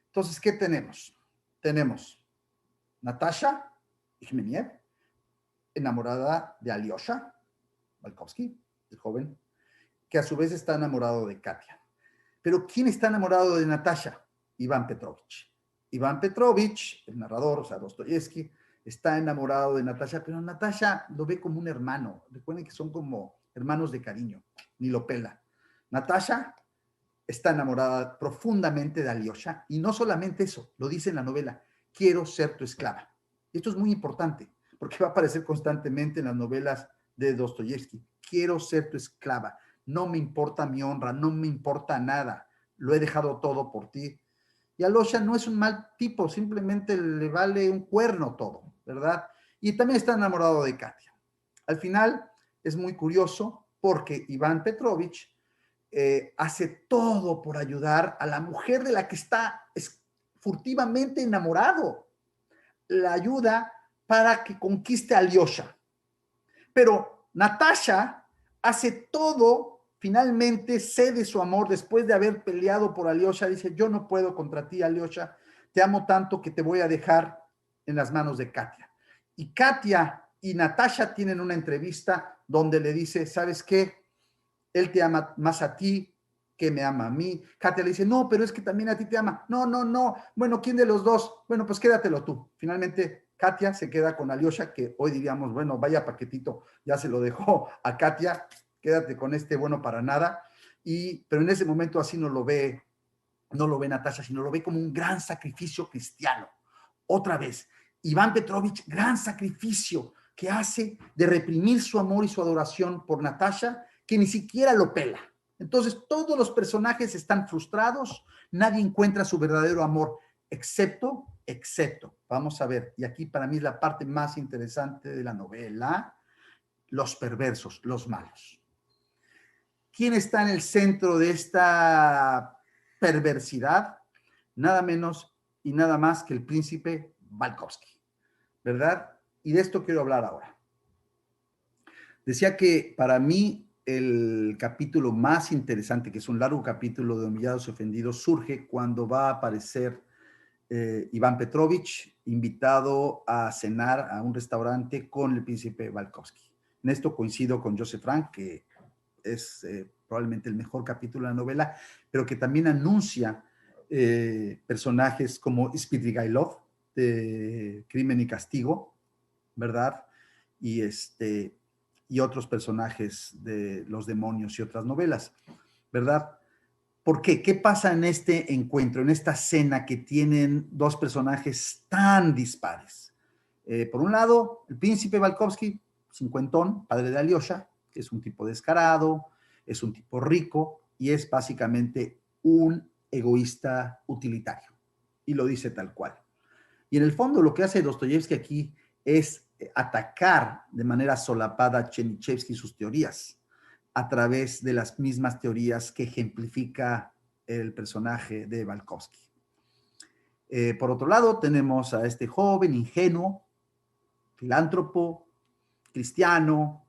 Entonces, ¿qué tenemos? Tenemos Natasha Igmeniev, enamorada de Alyosha Valkovsky, el joven, que a su vez está enamorado de Katia. Pero ¿quién está enamorado de Natasha? Iván Petrovich. Iván Petrovich, el narrador, o sea, Dostoyevsky, está enamorado de Natasha, pero Natasha lo ve como un hermano. Recuerden que son como hermanos de cariño, ni lo pela. Natasha está enamorada profundamente de Alyosha, y no solamente eso, lo dice en la novela, quiero ser tu esclava. Esto es muy importante, porque va a aparecer constantemente en las novelas de Dostoyevsky. Quiero ser tu esclava, no me importa mi honra, no me importa nada, lo he dejado todo por ti. Y Alyosha no es un mal tipo, simplemente le vale un cuerno todo, ¿verdad? Y también está enamorado de Katia. Al final es muy curioso porque Iván Petrovich hace todo por ayudar a la mujer de la que está furtivamente enamorado. La ayuda para que conquiste a Alyosha. Pero Natasha hace todo, finalmente cede su amor después de haber peleado por Alyosha. Dice, yo no puedo contra ti, Alyosha. Te amo tanto que te voy a dejar en las manos de Katia. Y Katia y Natasha tienen una entrevista donde le dice, ¿sabes qué? Él te ama más a ti que me ama a mí. Katia le dice, no, pero es que también a ti te ama. No, no, no. Bueno, ¿quién de los dos? Bueno, pues quédatelo tú. Finalmente, Katia se queda con Alyosha, que hoy diríamos, bueno, vaya paquetito, ya se lo dejó a Katia, quédate con este bueno para nada. Pero en ese momento así no lo ve Natasha, sino lo ve como un gran sacrificio cristiano. Otra vez, Iván Petrovich, gran sacrificio que hace de reprimir su amor y su adoración por Natasha, que ni siquiera lo pela. Entonces, todos los personajes están frustrados, nadie encuentra su verdadero amor, excepto, vamos a ver, y aquí para mí es la parte más interesante de la novela, los perversos, los malos. ¿Quién está en el centro de esta perversidad? Nada menos y nada más que el príncipe Valkovsky, ¿verdad? Y de esto quiero hablar ahora. Decía que para mí el capítulo más interesante, que es un largo capítulo de Humillados y Ofendidos, surge cuando va a aparecer Iván Petrovich, invitado a cenar a un restaurante con el príncipe Valkovsky. En esto coincido con Joseph Frank, que es probablemente el mejor capítulo de la novela, pero que también anuncia personajes como Svidrigailov, de Crimen y Castigo, ¿verdad? Y, y otros personajes de Los Demonios y otras novelas, ¿verdad? ¿Por qué? ¿Qué pasa en este encuentro, en esta cena que tienen dos personajes tan dispares? Por un lado, el príncipe Valkovsky, cincuentón, padre de Alyosha, que es un tipo descarado, es un tipo rico y es básicamente un egoísta utilitario. Y lo dice tal cual. Y en el fondo lo que hace Dostoyevsky aquí es atacar de manera solapada a Chernýchevsky y sus teorías a través de las mismas teorías que ejemplifica el personaje de Valkovsky. Por otro lado, tenemos a este joven ingenuo, filántropo, cristiano,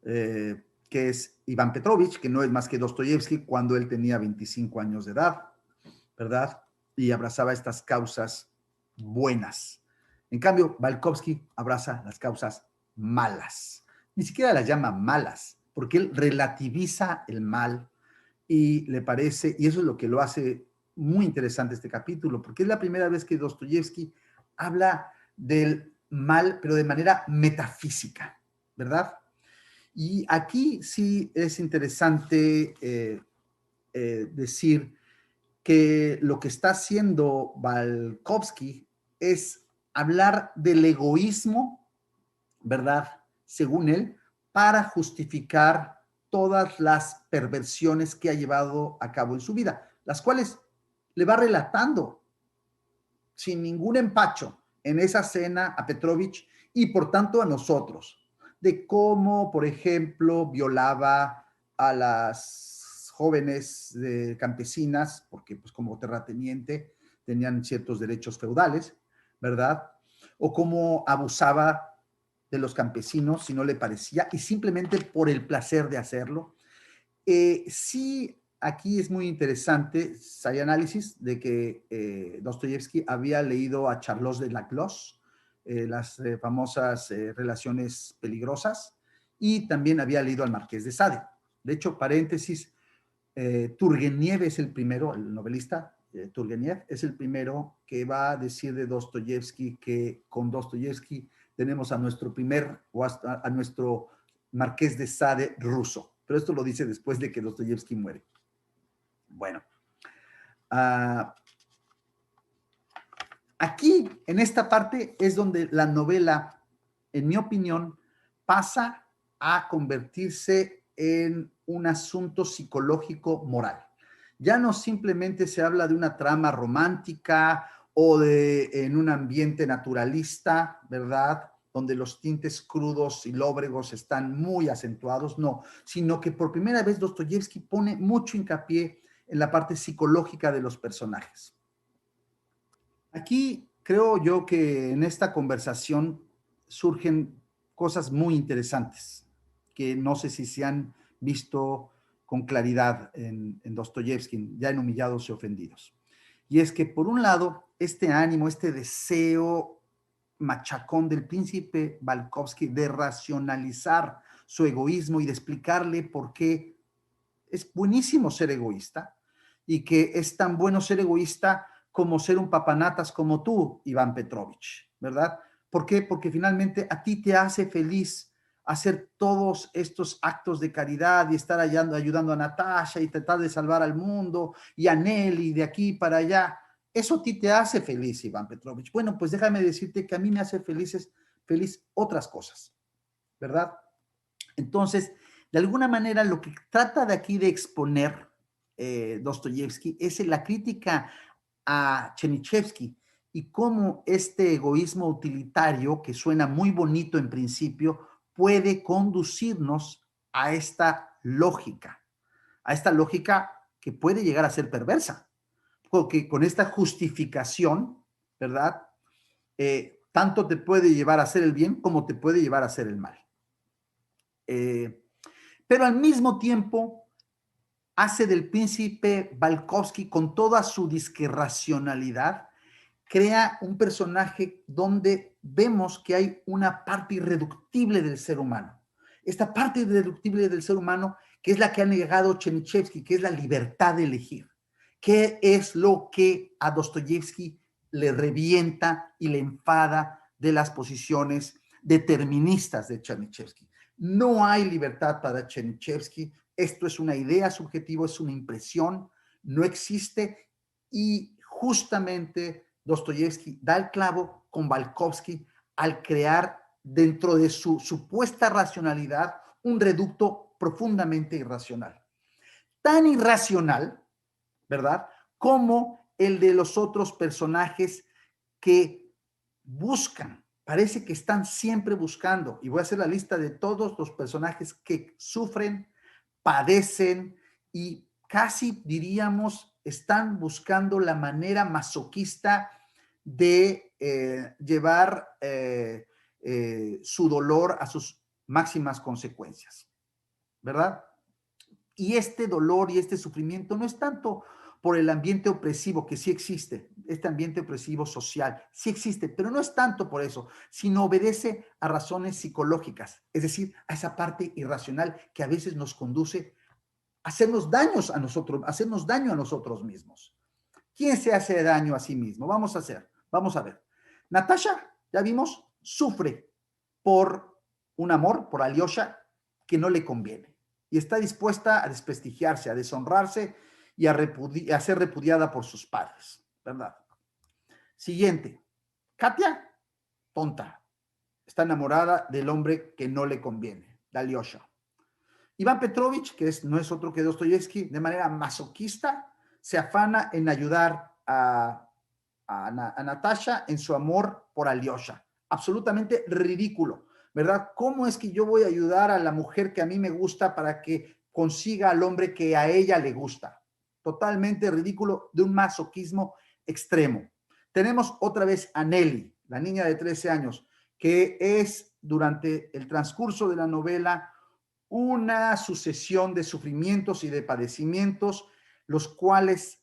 que es Iván Petrovich, que no es más que Dostoyevsky cuando él tenía 25 años de edad, ¿verdad? Y abrazaba estas causas buenas. En cambio, Valkovsky abraza las causas malas. Ni siquiera las llama malas, porque él relativiza el mal y le parece, y eso es lo que lo hace muy interesante este capítulo, porque es la primera vez que Dostoyevsky habla del mal, pero de manera metafísica, ¿verdad? Y aquí sí es interesante decir que lo que está haciendo Valkovsky es hablar del egoísmo, ¿verdad? Según él, para justificar todas las perversiones que ha llevado a cabo en su vida, las cuales le va relatando sin ningún empacho en esa cena a Petrovich y por tanto a nosotros, de cómo, por ejemplo, violaba a las jóvenes campesinas, porque pues como terrateniente tenían ciertos derechos feudales, ¿verdad? O cómo abusaba de los campesinos si no le parecía y simplemente por el placer de hacerlo. Sí, aquí es muy interesante, hay análisis de que Dostoyevsky había leído a Charlotte de Laclos, las famosas relaciones peligrosas, y también había leído al Marqués de Sade. De hecho, paréntesis, Turgeniev es el primero, el novelista Turgeniev es el primero que va a decir de Dostoyevsky que con Dostoyevsky tenemos a nuestro primer o hasta a nuestro Marqués de Sade ruso. Pero esto lo dice después de que Dostoyevsky muere. Bueno, Aquí, en esta parte, es donde la novela, en mi opinión, pasa a convertirse en un asunto psicológico moral. Ya no simplemente se habla de una trama romántica o de en un ambiente naturalista, ¿verdad? Donde los tintes crudos y lóbregos están muy acentuados, no, sino que por primera vez Dostoyevsky pone mucho hincapié en la parte psicológica de los personajes. Aquí creo yo que en esta conversación surgen cosas muy interesantes que no sé si se han visto con claridad en Dostoyevsky, ya en Humillados y Ofendidos. Y es que por un lado, este ánimo, este deseo machacón del príncipe Balkovsky de racionalizar su egoísmo y de explicarle por qué es buenísimo ser egoísta y que es tan bueno ser egoísta como ser un papanatas como tú, Iván Petrovich, ¿verdad? ¿Por qué? Porque finalmente a ti te hace feliz hacer todos estos actos de caridad y estar ayudando a Natasha y tratar de salvar al mundo y a Nelly de aquí para allá. Eso a ti te hace feliz, Iván Petrovich. Bueno, pues déjame decirte que a mí me hace feliz otras cosas, ¿verdad? Entonces, de alguna manera, lo que trata de aquí de exponer Dostoyevsky es la crítica a Chernyshev y cómo este egoísmo utilitario, que suena muy bonito en principio, puede conducirnos a esta lógica que puede llegar a ser perversa, porque con esta justificación, ¿verdad? Tanto te puede llevar a hacer el bien como te puede llevar a hacer el mal. Pero al mismo tiempo hace del príncipe Balkovsky con toda su disque racionalidad, crea un personaje donde vemos que hay una parte irreductible del ser humano. Esta parte irreductible del ser humano que es la que ha negado Chernyshev, que es la libertad de elegir. ¿Qué es lo que a Dostoyevsky le revienta y le enfada de las posiciones deterministas de Chernyshev? No hay libertad para Chernyshev. Esto es una idea subjetiva, es una impresión, no existe y justamente Dostoyevsky da el clavo con Balkovsky al crear dentro de su supuesta racionalidad un reducto profundamente irracional. Tan irracional, ¿verdad? Como el de los otros personajes que buscan, parece que están siempre buscando, y voy a hacer la lista de todos los personajes que sufren, padecen y casi diríamos están buscando la manera masoquista de llevar su dolor a sus máximas consecuencias, ¿verdad? Y este dolor y este sufrimiento no es tanto por el ambiente opresivo, que sí existe, este ambiente opresivo social, sí existe, pero no es tanto por eso, sino obedece a razones psicológicas, es decir, a esa parte irracional que a veces nos conduce a hacernos daños a nosotros, hacernos daño a nosotros mismos. ¿Quién se hace daño a sí mismo? Vamos a ver. Natasha, ya vimos, sufre por un amor, por Alyosha, que no le conviene. Y está dispuesta a desprestigiarse, a deshonrarse y a ser repudiada por sus padres, ¿verdad? Siguiente. Katia, tonta. Está enamorada del hombre que no le conviene, de Alyosha. Iván Petrovich, no es otro que Dostoyevsky, de manera masoquista, se afana en ayudar a Natasha en su amor por Alyosha. Absolutamente ridículo, ¿verdad? ¿Cómo es que yo voy a ayudar a la mujer que a mí me gusta para que consiga al hombre que a ella le gusta? Totalmente ridículo, de un masoquismo extremo. Tenemos otra vez a Nelly, la niña de 13 años, que es durante el transcurso de la novela una sucesión de sufrimientos y de padecimientos, los cuales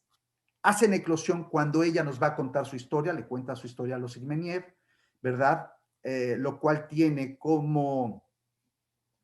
hacen eclosión cuando ella nos va a contar su historia, le cuenta su historia a los Sigmeniev, ¿verdad? Lo cual tiene como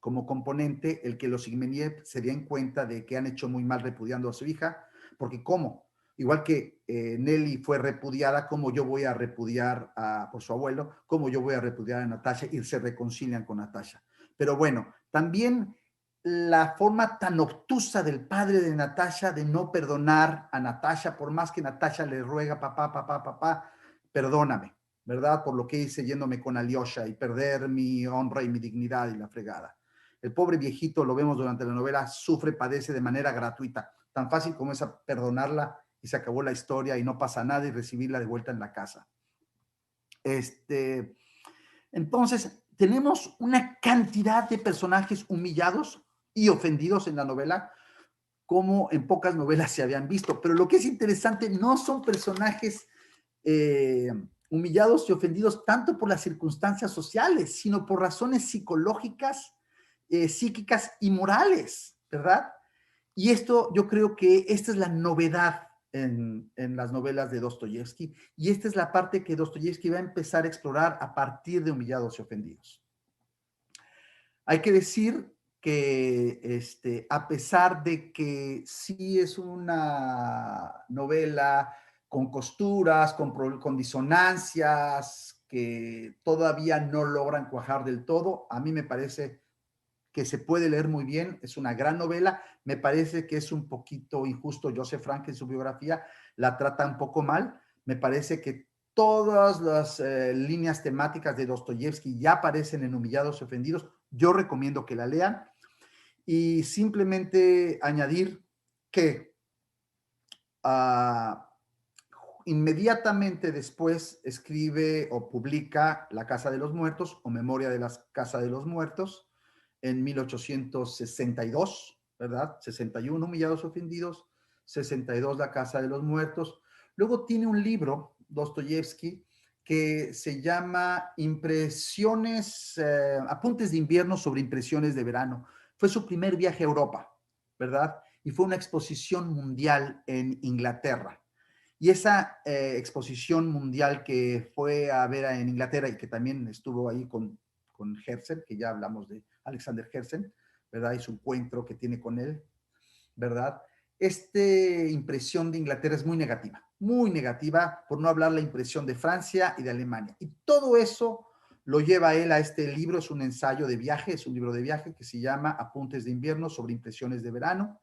componente el que los Sigmeniev se den cuenta de que han hecho muy mal repudiando a su hija, porque ¿cómo? Igual que Nelly fue repudiada, ¿cómo yo voy a repudiar por su abuelo? ¿Cómo yo voy a repudiar a Natasha? Y se reconcilian con Natasha. Pero bueno, también la forma tan obtusa del padre de Natasha de no perdonar a Natasha, por más que Natasha le ruega, papá, papá, papá, perdóname, ¿verdad? Por lo que hice yéndome con Alyosha y perder mi honra y mi dignidad y la fregada. El pobre viejito, lo vemos durante la novela, sufre, padece de manera gratuita, tan fácil como es perdonarla y se acabó la historia y no pasa nada y recibirla de vuelta en la casa. Entonces, tenemos una cantidad de personajes humillados y ofendidos en la novela, como en pocas novelas se habían visto. Pero lo que es interesante no son personajes humillados y ofendidos tanto por las circunstancias sociales, sino por razones psicológicas, psíquicas y morales, ¿verdad? Y esto, yo creo que esta es la novedad en las novelas de Dostoyevsky, y esta es la parte que Dostoyevsky va a empezar a explorar a partir de Humillados y Ofendidos. Hay que decir que a pesar de que sí es una novela con costuras, con disonancias, que todavía no logran cuajar del todo, a mí me parece que se puede leer muy bien, es una gran novela. Me parece que es un poquito injusto Joseph Frank en su biografía, la trata un poco mal. Me parece que todas las líneas temáticas de Dostoyevsky ya aparecen en Humillados y Ofendidos. Yo recomiendo que la lean, y simplemente añadir que uh, inmediatamente después escribe o publica La Casa de los Muertos o Memoria de la Casa de los Muertos en 1862, ¿verdad? 61 Humillados Ofendidos, 62 La Casa de los Muertos. Luego tiene un libro, Dostoyevsky, que se llama Impresiones, Apuntes de Invierno sobre Impresiones de Verano. Fue su primer viaje a Europa, ¿verdad? Y fue una exposición mundial en Inglaterra. Y esa exposición mundial que fue a ver en Inglaterra y que también estuvo ahí con Herzen, que ya hablamos de Alexander Herzen, ¿verdad? Y su encuentro que tiene con él, ¿verdad? Esta impresión de Inglaterra es muy negativa, por no hablar la impresión de Francia y de Alemania. Y todo eso lo lleva él a este libro, es un ensayo de viaje, es un libro de viaje que se llama Apuntes de Invierno sobre Impresiones de Verano.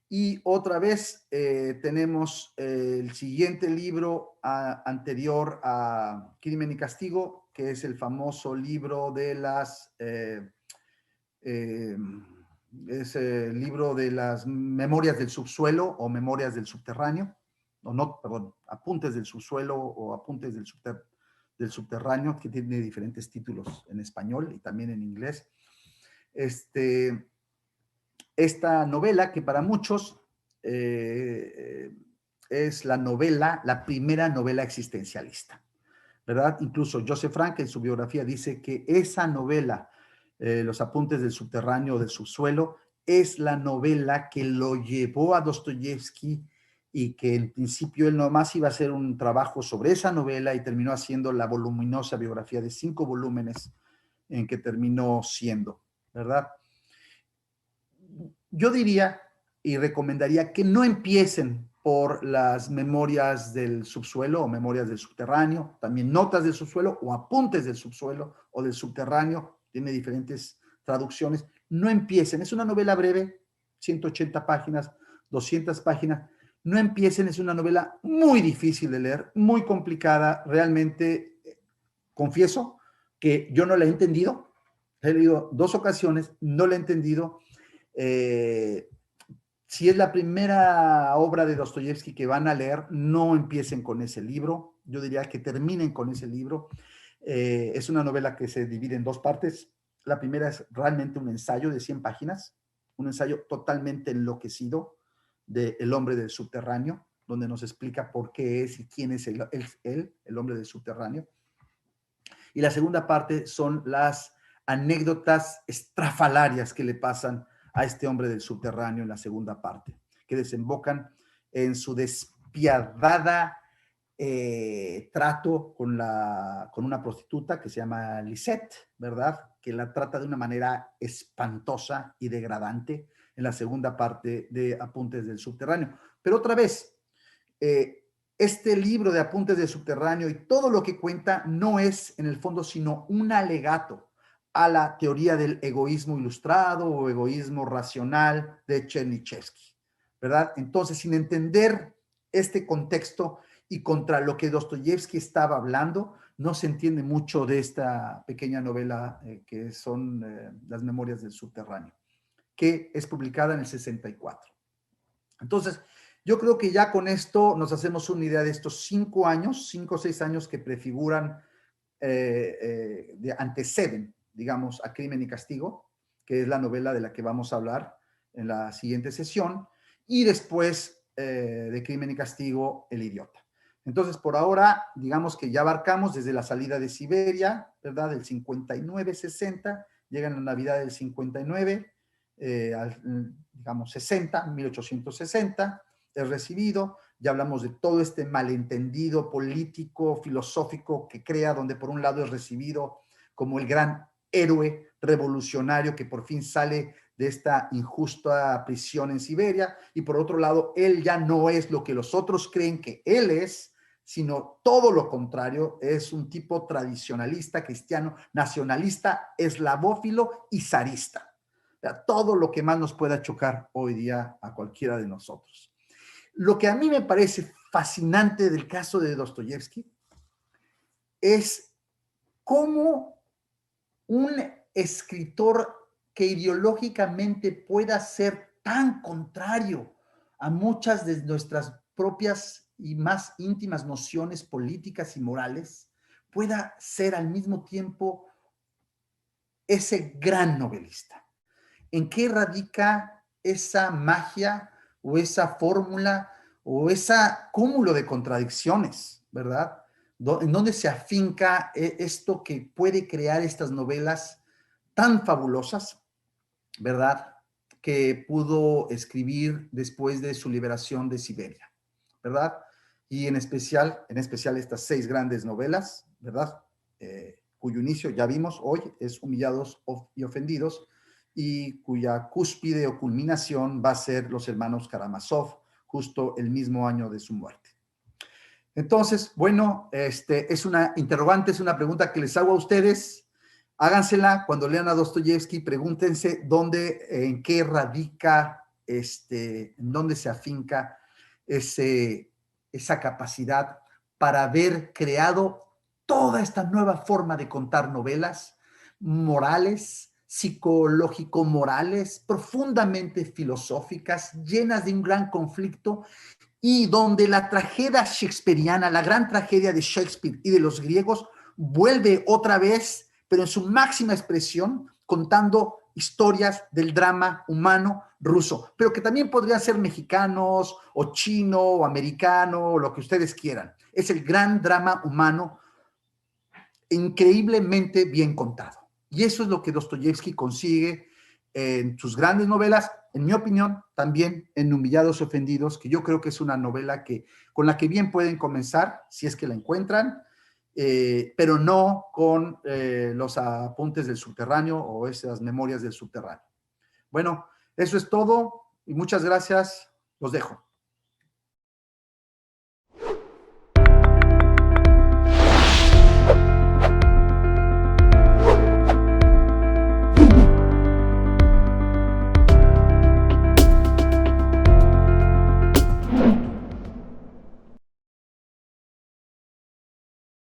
Y otra vez tenemos el siguiente libro anterior a Crimen y Castigo, que es el famoso libro de las es el libro de las Memorias del Subsuelo o Memorias del Subterráneo, o no, perdón, Apuntes del Subsuelo o Apuntes del Subterráneo, que tiene diferentes títulos en español y también en inglés. Esta novela, que para muchos es la primera novela existencialista, ¿verdad? Incluso Joseph Frank en su biografía dice que esa novela, Los Apuntes del Subterráneo o del Subsuelo, es la novela que lo llevó a Dostoyevsky, y que en principio él nomás iba a hacer un trabajo sobre esa novela y terminó haciendo la voluminosa biografía de 5 volúmenes en que terminó siendo, ¿verdad? Yo diría y recomendaría que no empiecen por las Memorias del Subsuelo o Memorias del Subterráneo, también Notas del Subsuelo o Apuntes del Subsuelo o del Subterráneo, tiene diferentes traducciones. No empiecen, es una novela breve, 180 páginas, 200 páginas. No empiecen, es una novela muy difícil de leer, muy complicada, realmente. Confieso que yo no la he entendido, he leído 2 ocasiones, no la he entendido. Si es la primera obra de Dostoyevsky que van a leer, no empiecen con ese libro. Yo diría que terminen con ese libro. Es una novela que se divide en 2 partes. La primera es realmente un ensayo de 100 páginas, un ensayo totalmente enloquecido de El hombre del subterráneo, donde nos explica por qué es y quién es el hombre del subterráneo. Y la segunda parte son las anécdotas estrafalarias que le pasan a este hombre del subterráneo en la segunda parte, que desembocan en su despiadada trato con una prostituta que se llama Lisette, ¿verdad? Que la trata de una manera espantosa y degradante en la segunda parte de Apuntes del Subterráneo. Pero otra vez, este libro de Apuntes del Subterráneo y todo lo que cuenta no es en el fondo sino un alegato a la teoría del egoísmo ilustrado o egoísmo racional de Chernyshevsky, ¿verdad? Entonces, sin entender este contexto y contra lo que Dostoyevsky estaba hablando, no se entiende mucho de esta pequeña novela que son Las Memorias del Subterráneo, que es publicada en el 64. Entonces, yo creo que ya con esto nos hacemos una idea de estos 5 años, 5 o 6 años que prefiguran, anteceden, digamos, a Crimen y Castigo, que es la novela de la que vamos a hablar en la siguiente sesión, y después de Crimen y Castigo, El Idiota. Entonces, por ahora, digamos que ya abarcamos desde la salida de Siberia, ¿verdad? Del 59-60, llegan la Navidad del 59, digamos 60, 1860, es recibido. Ya hablamos de todo este malentendido político, filosófico que crea, donde por un lado es recibido como el gran héroe revolucionario que por fin sale de esta injusta prisión en Siberia, y por otro lado, él ya no es lo que los otros creen que él es, sino todo lo contrario, es un tipo tradicionalista, cristiano, nacionalista, eslavófilo y zarista. O sea, todo lo que más nos pueda chocar hoy día a cualquiera de nosotros. Lo que a mí me parece fascinante del caso de Dostoyevsky es cómo un escritor que ideológicamente pueda ser tan contrario a muchas de nuestras propias y más íntimas nociones políticas y morales, pueda ser al mismo tiempo ese gran novelista. ¿En qué radica esa magia o esa fórmula o ese cúmulo de contradicciones, verdad? ¿En dónde se afinca esto que puede crear estas novelas tan fabulosas, verdad? Que pudo escribir después de su liberación de Siberia, ¿verdad? Y en especial estas 6 grandes novelas, ¿verdad? Cuyo inicio ya vimos hoy es Humillados y Ofendidos, y cuya cúspide o culminación va a ser Los Hermanos Karamazov, justo el mismo año de su muerte. Entonces, bueno, es una interrogante, es una pregunta que les hago a ustedes. Hágansela cuando lean a Dostoyevsky, pregúntense dónde, en qué radica, en dónde se afinca esa capacidad para haber creado toda esta nueva forma de contar novelas morales, psicológico-morales, profundamente filosóficas, llenas de un gran conflicto, y donde la tragedia shakespeariana, la gran tragedia de Shakespeare y de los griegos, vuelve otra vez, pero en su máxima expresión, contando historias del drama humano ruso, pero que también podrían ser mexicanos o chino o americano o lo que ustedes quieran. Es el gran drama humano increíblemente bien contado. Y eso es lo que Dostoyevsky consigue en sus grandes novelas, en mi opinión, también en Humillados y Ofendidos, que yo creo que es una novela con la que bien pueden comenzar, si es que la encuentran, pero no con Los Apuntes del Subterráneo o esas Memorias del Subterráneo. Bueno, eso es todo y muchas gracias. Los dejo.